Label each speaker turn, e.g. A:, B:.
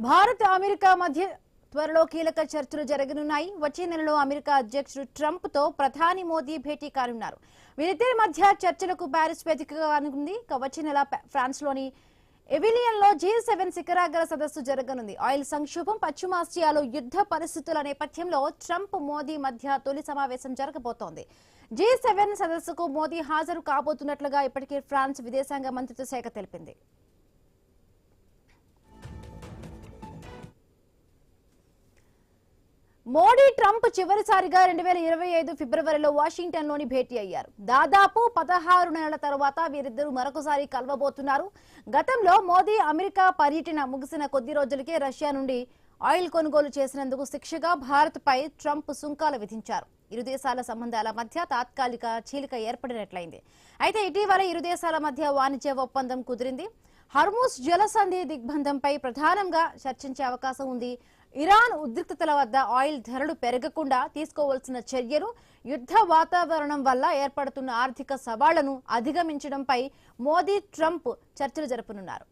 A: Bharat America మధ్య త్వరలో కీలక చర్చలు జరగనున్నాయి. వచ్చే నెలలో అమెరికా అధ్యక్షుడు ట్రంప్ తో ప్రధాని మోదీ భేటీ కానున్నారు. వీరిద్దరి మధ్య చర్చలకు ప్యారిస్ వేదికగా కానుంది. వచ్చే నెల ఫ్రాన్స్ లోని ఎవిలియన్ లో G7 శిఖరాగ్ర సదస్సు జరగనుంది. ఆయిల్ సంక్షోభం, పశ్చిమాసియాలో యుద్ధ పరిస్థితుల నేపథ్యంలో ట్రంప్ మోదీ మధ్య తొలి సమావేశం జరగబోతోంది. G7 సదస్సుకు మోదీ హాజరు కాబోతున్నట్లుగా ఇప్పటికే ఫ్రాన్స్ విదేశాంగ మంత్రిత్వ శాఖ తెలిపింది. మోడీ ట్రంప్ చివరిసారిగా 2025 ఫిబ్రవరిలో వాషింగ్టన్ లోని భేటీ అయ్యారు. దాదాపు 16 నెలల తర్వాత వీరిద్దరూ మరొకసారి కలవబోతున్నారు. గతంలో మోదీ అమెరికా పర్యటన ముగిసిన కొద్ది రోజులకే రష్యా నుండి ఆయిల్ కొనుగోలు చేసినందుకు శిక్షగా భారత్ పై ట్రంప్ సుంకాలు విధించారు. ఇరు దేశాల సంబంధాల మధ్య తాత్కాలిక చీలిక ఏర్పడినట్లయింది. అయితే ఇటీవల ఇరు దేశాల మధ్య వాణిజ్య ఒప్పందం కుదిరింది. హర్ముజ్ జలసంధి దిగ్బంధంపై ప్రధానంగా చర్చించే అవకాశం ఉంది. ఇరాన్ ఉద్రిక్తతల వద్ద ఆయిల్ ధరలు పెరగకుండా తీసుకోవాల్సిన చర్యలు, యుద్ధ వాతావరణం వల్ల ఏర్పడుతున్న ఆర్థిక సవాళ్లను అధిగమించడంపై మోదీ ట్రంప్ చర్చలు జరపనున్నారు.